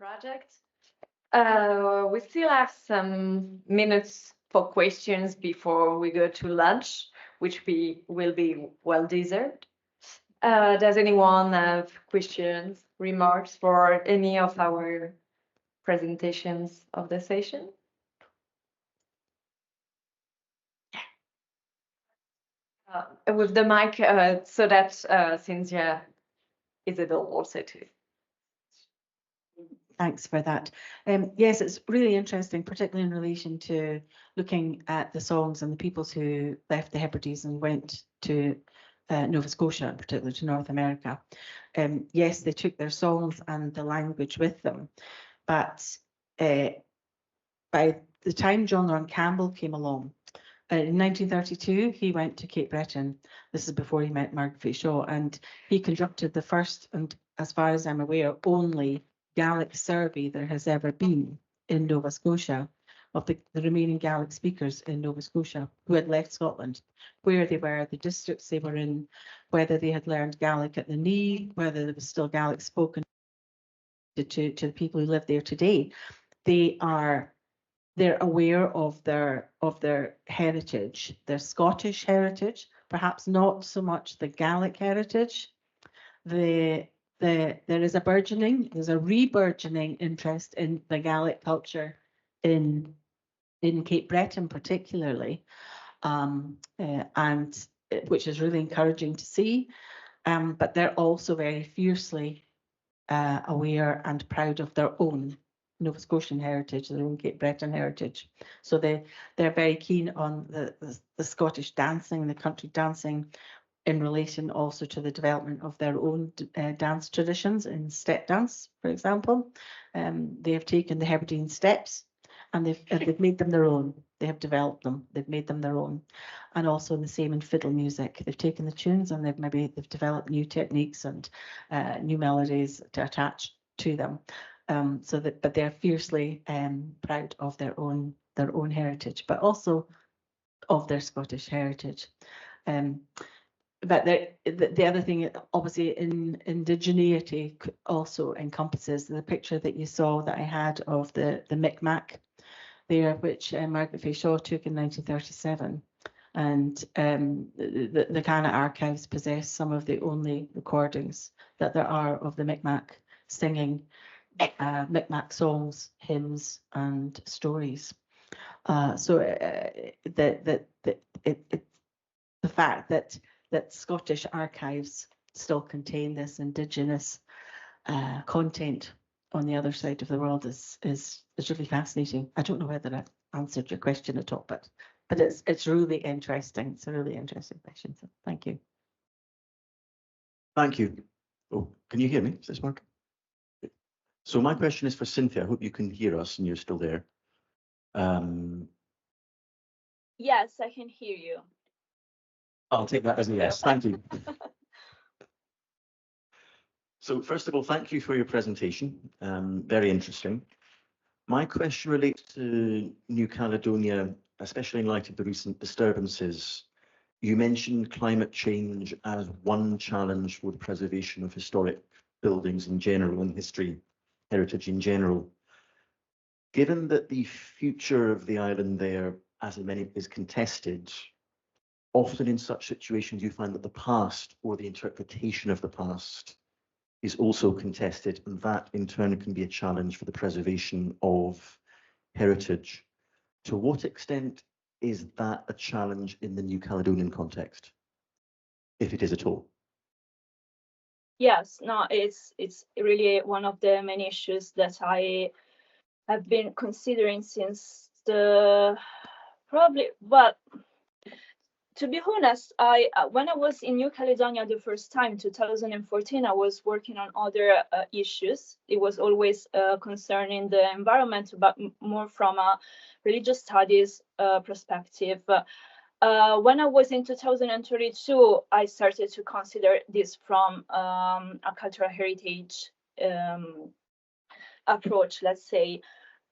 project. We still have some minutes for questions before we go to lunch, which will be well deserved. Does anyone have questions, remarks for any of our presentations of the session? With the mic, so that Cynthia is able also to. Thanks for that. Yes, it's really interesting, particularly in relation to looking at the songs and the peoples who left the Hebrides and went to Nova Scotia, particularly to North America. Yes, they took their songs and the language with them, but by the time John Lorne Campbell came along, in 1932, he went to Cape Breton. This is before he met Margaret Fay Shaw, and he conducted the first, and as far as I'm aware, only Gaelic survey there has ever been in Nova Scotia of the remaining Gaelic speakers in Nova Scotia who had left Scotland, where they were, the districts they were in, whether they had learned Gaelic at the knee, whether there was still Gaelic spoken to the people who live there today. They're aware of their heritage, their Scottish heritage, perhaps not so much the Gaelic heritage. There is a re-burgeoning interest in the Gaelic culture in Cape Breton particularly, and which is really encouraging to see. But they're also very fiercely aware and proud of their own Nova Scotian heritage, their own Cape Breton heritage. So they're very keen on the Scottish dancing, the country dancing, in relation also to the development of their own dance traditions in step dance, for example. They have taken the Hebridean steps and they've made them their own. They have developed them, they've made them their own. And also the same in fiddle music. They've taken the tunes and they've developed new techniques and new melodies to attach to them. But they're fiercely proud of their own heritage, but also of their Scottish heritage. But the other thing, obviously, indigeneity also encompasses the picture that you saw that I had of the Micmac there, which Margaret Fay Shaw took in 1937. And the Canada archives possess some of the only recordings that there are of the Micmac singing Micmac songs, hymns, and stories. The fact that Scottish archives still contain this Indigenous content on the other side of the world is really fascinating. I don't know whether I've answered your question at all, but it's really interesting. It's a really interesting question. So thank you. Thank you. Oh, can you hear me? Is this working? So my question is for Cynthia. I hope you can hear us and you're still there. Yes, I can hear you. I'll take that as a yes. Thank you. So first of all, thank you for your presentation. Very interesting. My question relates to New Caledonia, especially in light of the recent disturbances. You mentioned climate change as one challenge for the preservation of historic buildings in general and heritage in general. Given that the future of the island there, as in many, is contested, often in such situations you find that the past or the interpretation of the past is also contested, and that in turn can be a challenge for the preservation of heritage. To what extent is that a challenge in the New Caledonian context, if it is at all? Yes, no, it's really one of the many issues that I have been considering since to be honest, when I was in New Caledonia the first time, 2014, I was working on other issues. It was always concerning the environment, but more from a religious studies perspective. When I was in 2022, I started to consider this from a cultural heritage approach, let's say.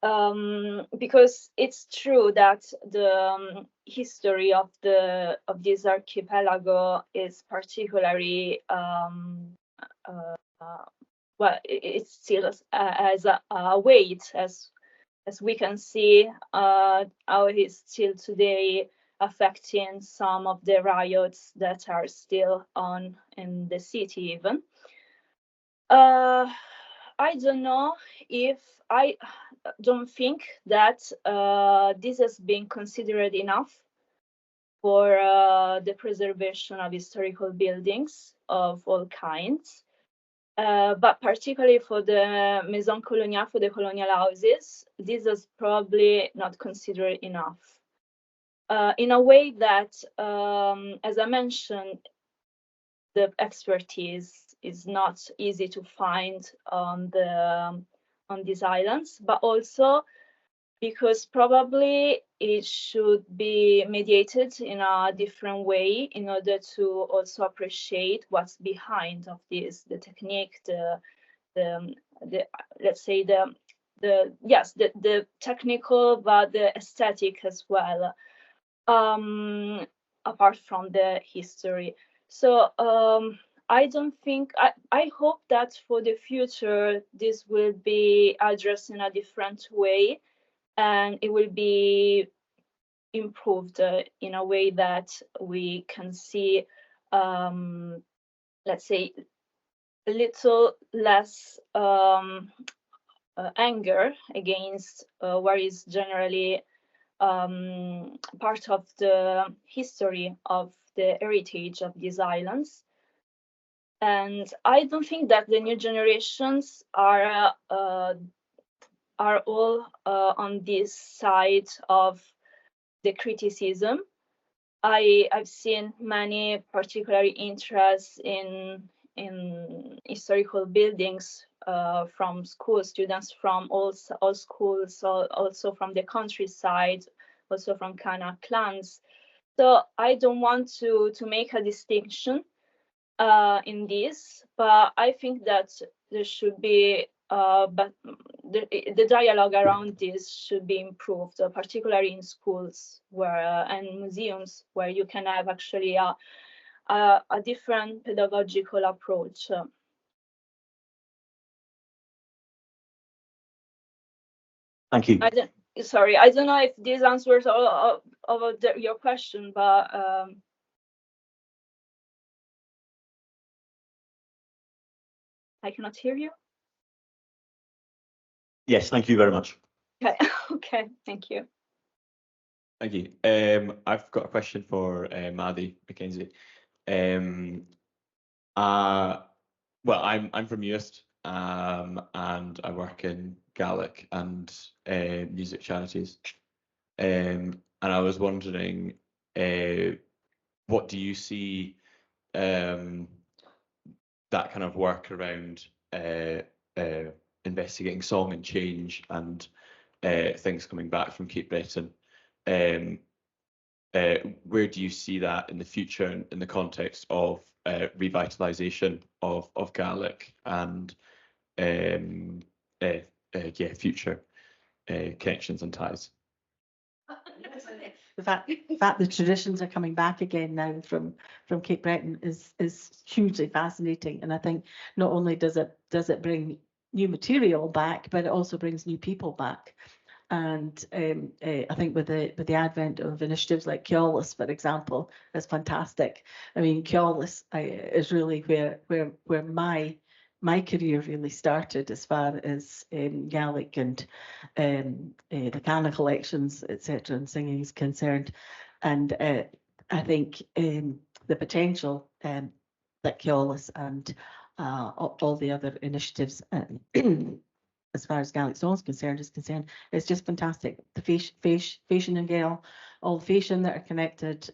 Because it's true that the history of this archipelago is particularly well, it still has a weight, as we can see, how it is still today affecting some of the riots that are still on in the city even. I don't know if I don't think that this has been considered enough for the preservation of historical buildings of all kinds. But particularly for the Maison Coloniale, for the colonial houses, this is probably not considered enough. In a way that, as I mentioned, the expertise is not easy to find on these islands, but also because probably it should be mediated in a different way in order to also appreciate what's behind of this, the technique, the let's say the technical, but the aesthetic as well, apart from the history. So I don't think, I hope that for the future this will be addressed in a different way, and it will be improved in a way that we can see, let's say, a little less anger against what is generally part of the history of the heritage of these islands. And I don't think that the new generations are all on this side of the criticism. I've seen many particularly interests in historical buildings from school students from all schools, also from the countryside, also from Kanak clans. So I don't want to make a distinction in this, but I think that there should be, but the dialogue around this should be improved, particularly in schools where and museums where you can have actually a different pedagogical approach. Thank you. I don't know if this answers all of your question, but I cannot hear you. Yes, thank you very much. Okay, okay, thank you. Thank you. I've got a question for Maddie Mackenzie. Well, I'm from Uist, and I work in Gaelic and music charities. And I was wondering, what do you see that kind of work around investigating song and change and things coming back from Cape Breton? Where do you see that in the future in the context of revitalization of Gaelic and future connections and ties? The fact the traditions are coming back again now from Cape Breton is hugely fascinating, and I think not only does it bring new material back, but it also brings new people back. And I think with the advent of initiatives like Keolis, for example, is fantastic. I mean, Keolis is really where my career really started as far as Gaelic and the Cana collections, etc., and singing is concerned. And I think the potential that Keolis and all the other initiatives as far as Gaelic song is concerned, it's just fantastic. The Fashion and Gael, all the fashion that are connected,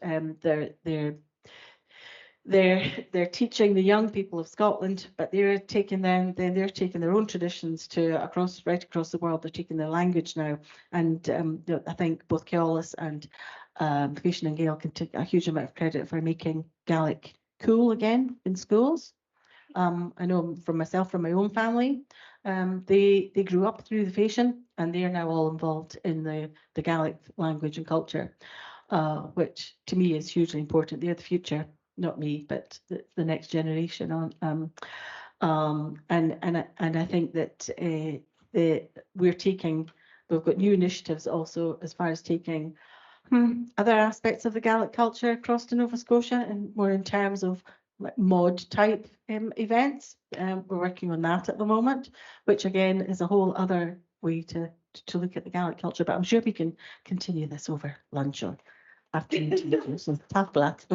they're teaching the young people of Scotland, but they're taking their own traditions to right across the world. They're taking their language now, and I think both Keolis and Fashion and Gael can take a huge amount of credit for making Gaelic cool again in schools. I know from myself, from my own family, they grew up through the fashion, and they are now all involved in the Gaelic language and culture, which to me is hugely important. They're the future, not me, but the next generation on. And I think that we've got new initiatives also as far as taking other aspects of the Gaelic culture across to Nova Scotia, and more in terms of like mod type events. We're working on that at the moment, which again is a whole other way to look at the Gaelic culture. But I'm sure we can continue this over lunch or after some tough black.